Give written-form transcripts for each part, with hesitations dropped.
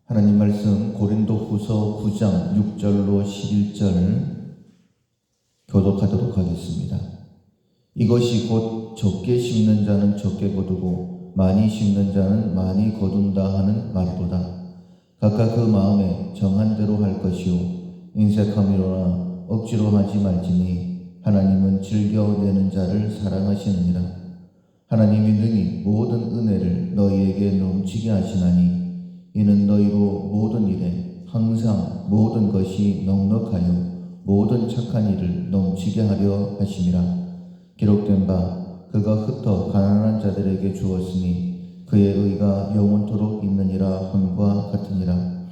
하나님 말씀 고린도후서 9장 6절로 11절 교독하도록 하겠습니다. 이것이 곧 적게 심는 자는 적게 거두고 많이 심는 자는 많이 거둔다 하는 말이로다. 각각 그 마음에 정한 대로 할 것이요 인색함이로나 억지로 하지 말지니 하나님은 즐겨내는 자를 사랑하시느니라. 하나님이 능히 모든 은혜를 너희에게 넘치게 하시나니 이는 너희로 모든 일에 항상 모든 것이 넉넉하여 모든 착한 일을 넘치게 하려 하심이라. 기록된 바 그가 흩어 가난한 자들에게 주었으니 그의 의가 영원토록 있느니라 함과 같으니라.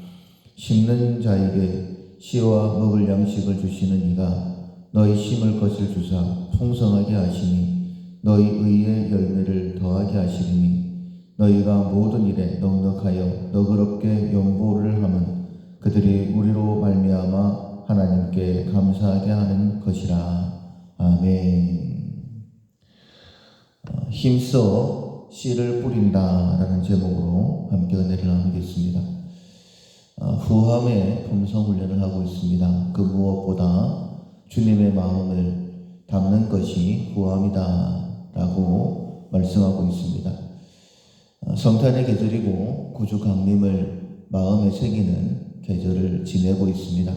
심는 자에게 씨와 먹을 양식을 주시는 이가 너희 심을 것을 주사 풍성하게 하시니 너희 의의 열매를 더하게 하시리니 너희가 모든 일에 넉넉하여 너그럽게 연보를 하면 그들이 우리로 말미암아 하나님께 감사하게 하는 것이라. 아멘. 힘써 씨를 뿌린다 라는 제목으로 함께 은혜를 나누겠습니다. 후함의 품성 훈련을 하고 있습니다. 그 무엇보다 주님의 마음을 담는 것이 후함이다 라고 말씀하고 있습니다. 성탄의 계절이고 구주 강림을 마음에 새기는 계절을 지내고 있습니다.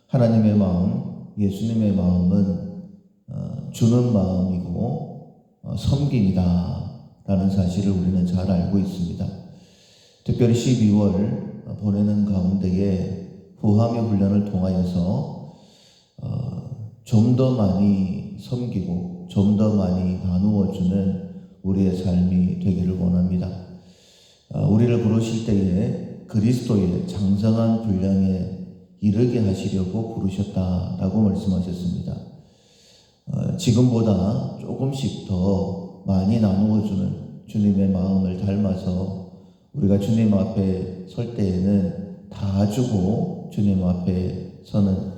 하나님의 마음, 예수님의 마음은 주는 마음이고 섬김이다 라는 사실을 우리는 잘 알고 있습니다. 특별히 12월 보내는 가운데에 후함의 훈련을 통하여서 좀 더 많이 섬기고 좀 더 많이 나누어주는 우리의 삶이 되기를 원합니다. 우리를 부르실 때에 그리스도의 장성한 분량에 이르게 하시려고 부르셨다라고 말씀하셨습니다. 지금보다 조금씩 더 많이 나누어주는 주님의 마음을 닮아서 우리가 주님 앞에 설 때에는 다 주고 주님 앞에 서는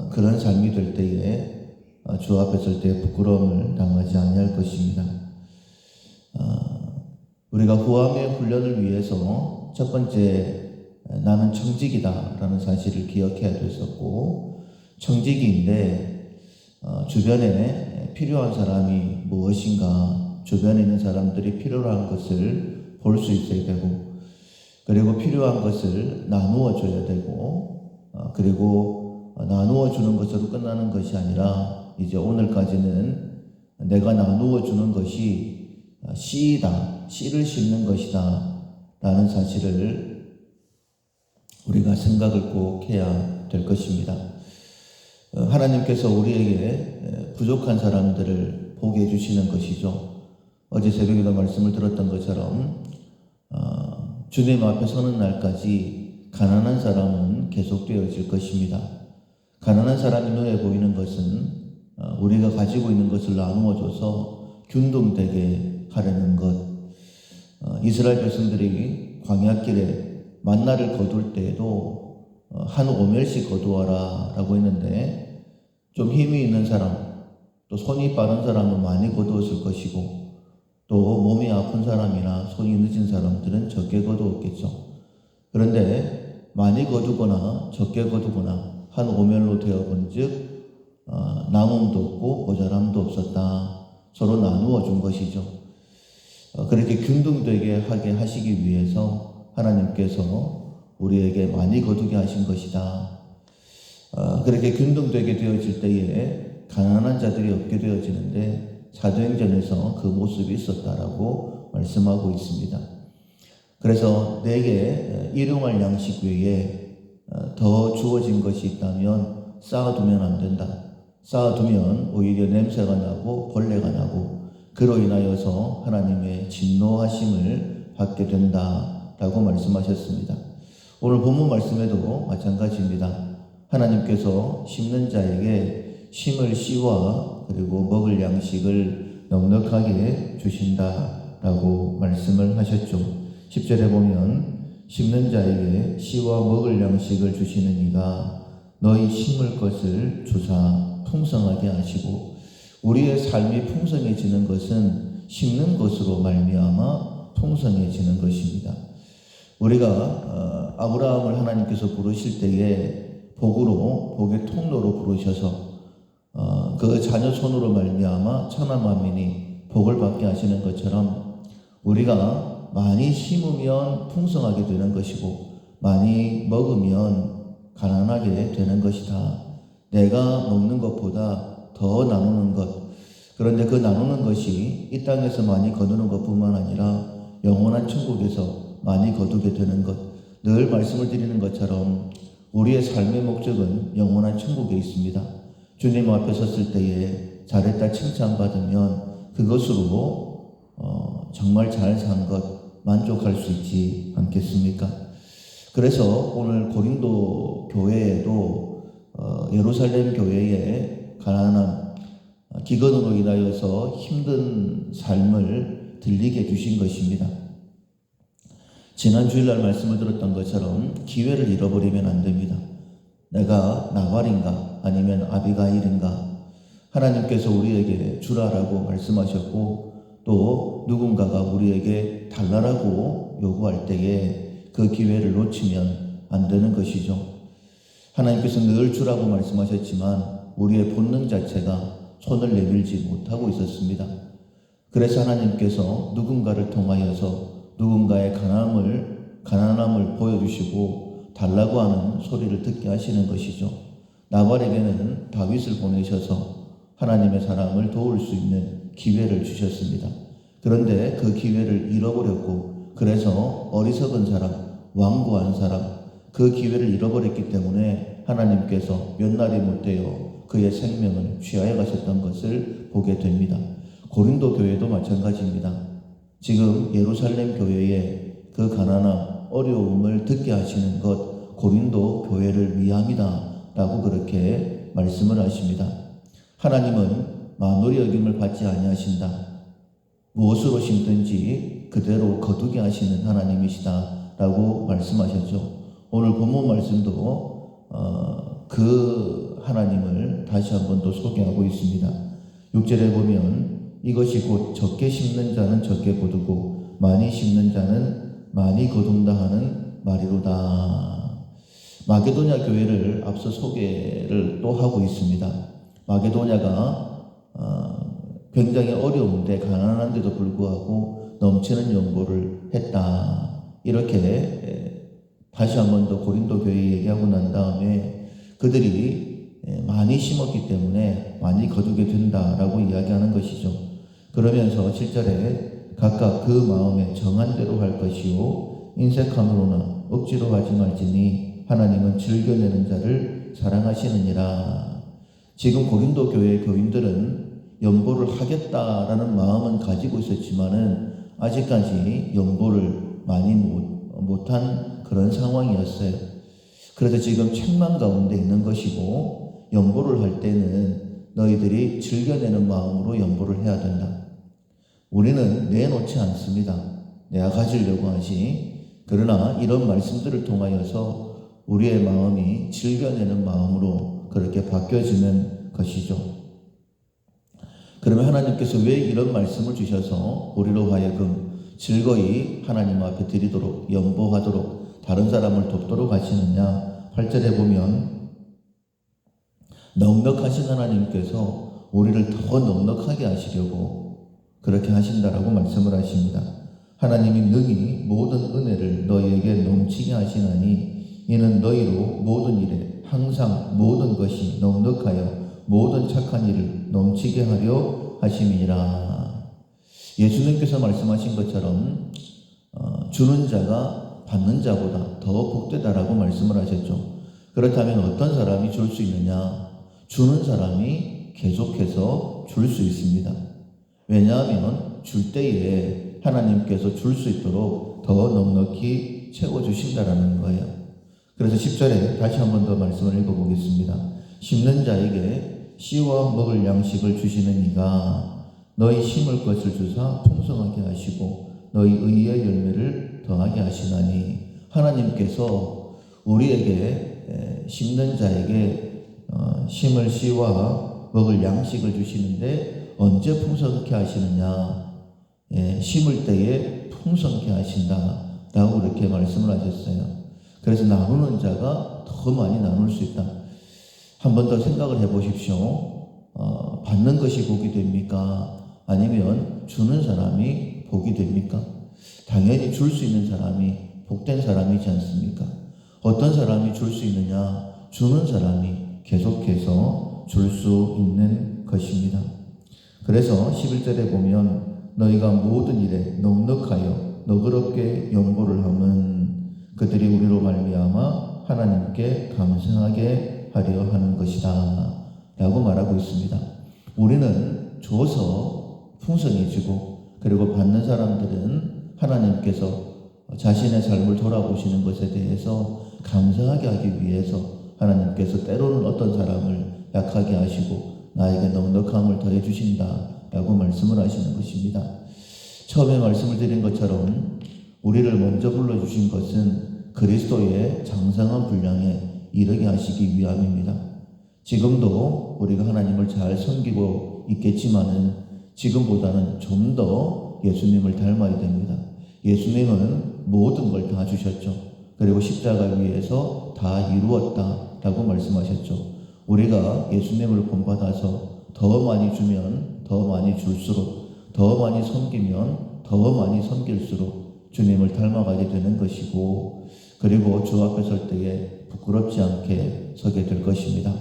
그런 삶이 될 때에 주 앞에 설 때 부끄러움을 당하지 아니할 것입니다. 우리가 후함의 훈련을 위해서 첫 번째 나는 청직이다 라는 사실을 기억해야 됐었고, 청직인데 주변에 필요한 사람이 무엇인가, 주변에 있는 사람들이 필요한 것을 볼 수 있어야 되고, 그리고 필요한 것을 나누어 줘야 되고, 그리고 나누어 주는 것으로 끝나는 것이 아니라 이제 오늘까지는 내가 나누어 주는 것이 씨이다, 씨를 심는 것이다 라는 사실을 우리가 생각을 꼭 해야 될 것입니다. 하나님께서 우리에게 부족한 사람들을 보게 해주시는 것이죠. 어제 새벽에도 말씀을 들었던 것처럼 주님 앞에 서는 날까지 가난한 사람은 계속되어질 것입니다. 가난한 사람이 눈에 보이는 것은 우리가 가지고 있는 것을 나누어줘서 균등되게 하려는 것. 이스라엘 백성들이 광야길에 만나를 거둘 때에도 한 오멜씩 거두어라 라고 했는데, 좀 힘이 있는 사람, 또 손이 빠른 사람은 많이 거두었을 것이고, 또 몸이 아픈 사람이나 손이 늦은 사람들은 적게 거두었겠죠. 그런데 많이 거두거나 적게 거두거나 한 오멜로 되어본 즉 남음도 없고 모자람도 없었다. 서로 나누어 준 것이죠. 그렇게 균등되게 하게 하시기 위해서 하나님께서 우리에게 많이 거두게 하신 것이다. 그렇게 균등되게 되어질 때에 가난한 자들이 없게 되어지는데 사도행전에서 그 모습이 있었다라고 말씀하고 있습니다. 그래서 내게 일용할 양식 외에 더 주어진 것이 있다면 쌓아두면 안 된다. 쌓아두면 오히려 냄새가 나고 벌레가 나고 그로 인하여서 하나님의 진노하심을 받게 된다라고 말씀하셨습니다. 오늘 본문 말씀에도 마찬가지입니다. 하나님께서 심는 자에게 심을 씨와 그리고 먹을 양식을 넉넉하게 주신다라고 말씀을 하셨죠. 10절에 보면 심는 자에게 씨와 먹을 양식을 주시는 이가 너희 심을 것을 주사 풍성하게 하시고, 우리의 삶이 풍성해지는 것은 심는 것으로 말미암아 풍성해지는 것입니다. 우리가 아브라함을 하나님께서 부르실 때에 복의 통로로 부르셔서 그 자녀 손으로 말미암아 천하 만민이 복을 받게 하시는 것처럼 우리가 많이 심으면 풍성하게 되는 것이고 많이 먹으면 가난하게 되는 것이다. 내가 먹는 것보다 더 나누는 것. 그런데 그 나누는 것이 이 땅에서 많이 거두는 것뿐만 아니라 영원한 천국에서 많이 거두게 되는 것. 늘 말씀을 드리는 것처럼 우리의 삶의 목적은 영원한 천국에 있습니다. 주님 앞에 섰을 때에 잘했다 칭찬받으면 그것으로 정말 잘 산 것 만족할 수 있지 않겠습니까? 그래서 오늘 고린도 교회에도 예루살렘 교회에 가난한 기근으로 인하여서 힘든 삶을 들리게 해주신 것입니다. 지난 주일날 말씀을 들었던 것처럼 기회를 잃어버리면 안 됩니다. 내가 나발인가 아니면 아비가일인가, 하나님께서 우리에게 주라라고 말씀하셨고 또 누군가가 우리에게 달라라고 요구할 때에 그 기회를 놓치면 안 되는 것이죠. 하나님께서 늘 주라고 말씀하셨지만 우리의 본능 자체가 손을 내밀지 못하고 있었습니다. 그래서 하나님께서 누군가를 통하여서 누군가의 가난함을 보여주시고 달라고 하는 소리를 듣게 하시는 것이죠. 나발에게는 다윗을 보내셔서 하나님의 사람을 도울 수 있는 기회를 주셨습니다. 그런데 그 기회를 잃어버렸고, 그래서 어리석은 사람, 완고한 사람, 그 기회를 잃어버렸기 때문에 하나님께서 몇 날이 못되어 그의 생명을 취하여 가셨던 것을 보게 됩니다. 고린도 교회도 마찬가지입니다. 지금 예루살렘 교회의 그 가난함, 어려움을 듣게 하시는 것, 고린도 교회를 위함이다 라고 그렇게 말씀을 하십니다. 하나님은 만홀히 여김을 받지 아니하신다. 무엇으로 심든지 그대로 거두게 하시는 하나님이시다 라고 말씀하셨죠. 오늘 본문 말씀도 그 하나님을 다시 한 번 더 소개하고 있습니다. 6절에 보면 이것이 곧 적게 심는 자는 적게 거두고 많이 심는 자는 많이 거둔다 하는 말이로다. 마게도냐 교회를 앞서 소개를 또 하고 있습니다. 마게도냐가 굉장히 어려운데 가난한데도 불구하고 넘치는 연보를 했다. 이렇게 다시 한 번 더 고린도 교회 얘기하고 난 다음에 그들이 많이 심었기 때문에 많이 거두게 된다라고 이야기하는 것이죠. 그러면서 7절에 각각 그 마음에 정한 대로 할 것이요 인색함으로나 억지로 하지 말지니 하나님은 즐겨내는 자를 사랑하시느니라. 지금 고린도 교회 교인들은 연보를 하겠다라는 마음은 가지고 있었지만은 아직까지 연보를 많이 못한 그런 상황이었어요. 그래서 지금 책망 가운데 있는 것이고, 연보를 할 때는 너희들이 즐겨내는 마음으로 연보를 해야 된다. 우리는 내놓지 않습니다. 내가 가지려고 하지. 그러나 이런 말씀들을 통하여서 우리의 마음이 즐겨내는 마음으로 그렇게 바뀌어지는 것이죠. 그러면 하나님께서 왜 이런 말씀을 주셔서 우리로 하여금 즐거이 하나님 앞에 드리도록, 연보하도록, 다른 사람을 돕도록 하시느냐? 8절에 보면 넉넉하신 하나님께서 우리를 더 넉넉하게 하시려고 그렇게 하신다라고 말씀을 하십니다. 하나님이 능히 모든 은혜를 너희에게 넘치게 하시나니 이는 너희로 모든 일에 항상 모든 것이 넉넉하여 모든 착한 일을 넘치게 하려 하심이니라. 예수님께서 말씀하신 것처럼 주는 자가 받는 자보다 더 복되다라고 말씀을 하셨죠. 그렇다면 어떤 사람이 줄 수 있느냐? 주는 사람이 계속해서 줄 수 있습니다. 왜냐하면 줄 때에 하나님께서 줄 수 있도록 더 넉넉히 채워주신다라는 거예요. 그래서 10절에 다시 한 번 더 말씀을 읽어보겠습니다. 심는 자에게 씨와 먹을 양식을 주시는 이가 너희 심을 것을 주사 풍성하게 하시고 너희 의의 열매를 더하게 하시나니, 하나님께서 우리에게 심는 자에게 심을 씨와 먹을 양식을 주시는데 언제 풍성케 하시느냐? 심을 때에 풍성케 하신다라고 그렇게 말씀을 하셨어요. 그래서 나누는 자가 더 많이 나눌 수 있다. 한 번 더 생각을 해보십시오. 받는 것이 복이 됩니까? 아니면 주는 사람이 복이 됩니까? 당연히 줄 수 있는 사람이 복된 사람이지 않습니까? 어떤 사람이 줄 수 있느냐? 주는 사람이 계속해서 줄 수 있는 것입니다. 그래서 11절에 보면 너희가 모든 일에 넉넉하여 너그럽게 연보를 하면 그들이 우리로 말미암아 하나님께 감사하게 하려 하는 것이다 라고 말하고 있습니다. 우리는 줘서 풍성해지고, 그리고 받는 사람들은 하나님께서 자신의 삶을 돌아보시는 것에 대해서 감사하게 하기 위해서 하나님께서 때로는 어떤 사람을 약하게 하시고 나에게 넉넉함을 더해 주신다 라고 말씀을 하시는 것입니다. 처음에 말씀을 드린 것처럼 우리를 먼저 불러주신 것은 그리스도의 장성한 분량에 이르게 하시기 위함입니다. 지금도 우리가 하나님을 잘 섬기고 있겠지만은 지금보다는 좀 더 예수님을 닮아야 됩니다. 예수님은 모든 걸 다 주셨죠. 그리고 십자가 위에서 다 이루었다 라고 말씀하셨죠. 우리가 예수님을 본받아서 더 많이 주면 더 많이 줄수록, 더 많이 섬기면 더 많이 섬길수록 주님을 닮아가게 되는 것이고, 그리고 주 앞에 설 때에 부끄럽지 않게 서게 될 것입니다.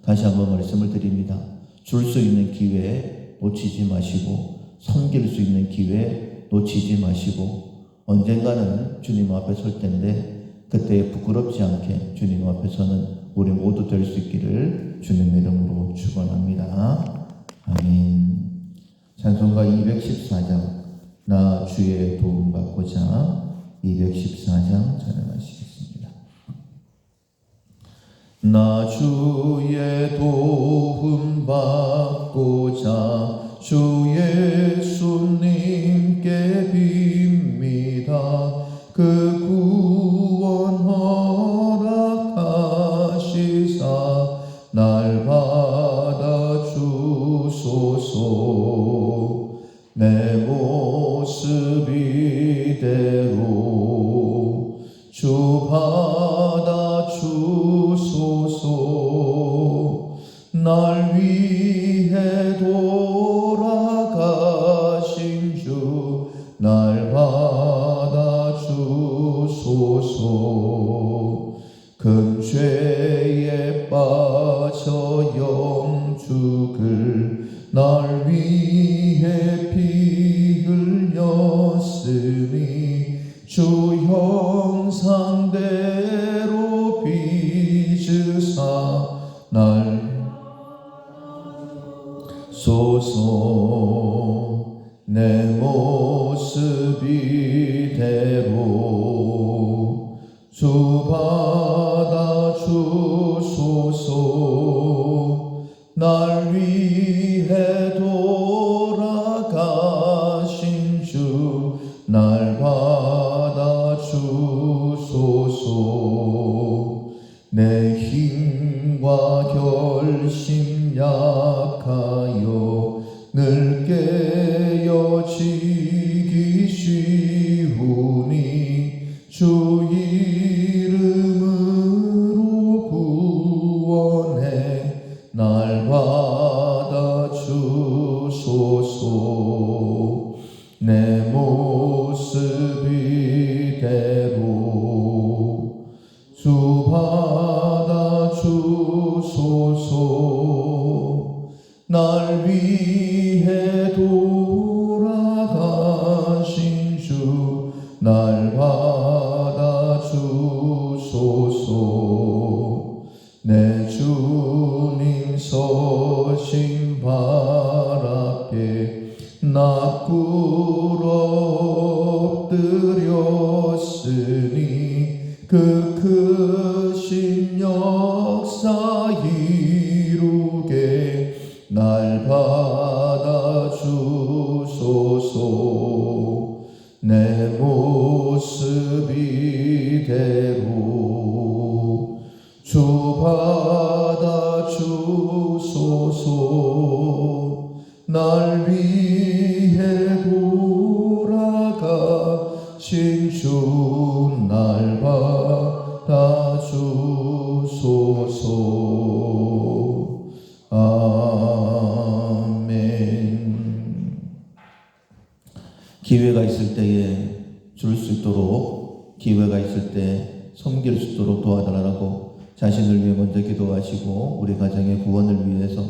다시 한번 말씀을 드립니다. 줄 수 있는 기회 놓치지 마시고, 섬길 수 있는 기회 놓치지 마시고, 언젠가는 주님 앞에 설 텐데 그때 부끄럽지 않게 주님 앞에서는 우리 모두 될 수 있기를 주님의 이름으로 축원합니다. 아멘. 찬송가 214장 나 주의 도움 받고자 214장 찬양하시겠습니다. 나 주의 도움 받고자 주 예수님께 빕니다. 그 구원 허락하시사 날 받아 주소서. 내 모습 이대로 주 받아 주소서. 날 위해 돌아가신 주 날 받아 주소서. 큰 죄에 빠져 영죽을 날 위해 피 흘렸으니 주 형상대로 빚으사 날 소서. 내 모습 이대로 주 받아 주소서. 날 위해 돌아가신 주 날 받아 주소서. 내 힘과 결심 약하여 늘 깨어지기 쉬우니 주 이름으로 구원해 날 받아 주소서. 내 모습 이대로 주 받아 주소서. 날 위해 돌아가신 주 날 받아 주소서. 내 주님 서신 발 앞에 나 꿇어 엎드렸으니 그 크신 역사 이루게 날 받아 주소서. 내 모습 이대로 주 받아 주소서. 날 위해 돌아가신 주 날 받아 기회가 있을 때에 줄 수 있도록, 기회가 있을 때 섬길 수 있도록 도와달라고 자신을 위해 먼저 기도하시고, 우리 가정의 구원을 위해서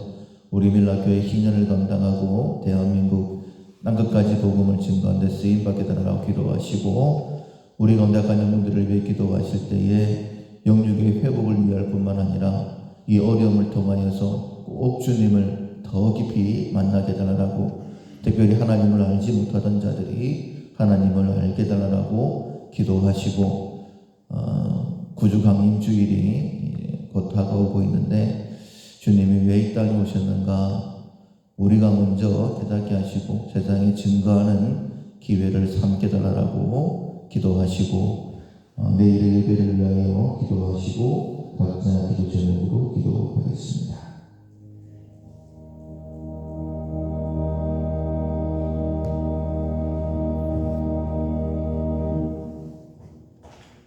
우리 밀라교회 희년을 감당하고 대한민국 땅끝까지 복음을 증거하는 데 쓰임받게 달라고 기도하시고, 우리 가운데 가정분들을 위해 기도하실 때에 영육의 회복을 위할 뿐만 아니라 이 어려움을 통하여서 꼭 주님을 더 깊이 만나게 달라고, 특별히 하나님을 알지 못하던 자들이 하나님을 알게 달라고 기도하시고, 구주 강림 주일이 곧 다가오고 있는데 주님이 왜 이 땅에 오셨는가 우리가 먼저 깨닫게 하시고 세상에 증거하는 기회를 삼게 달라고 기도하시고, 내일의 예배를 위하여 기도하시고 각자 기도 제목으로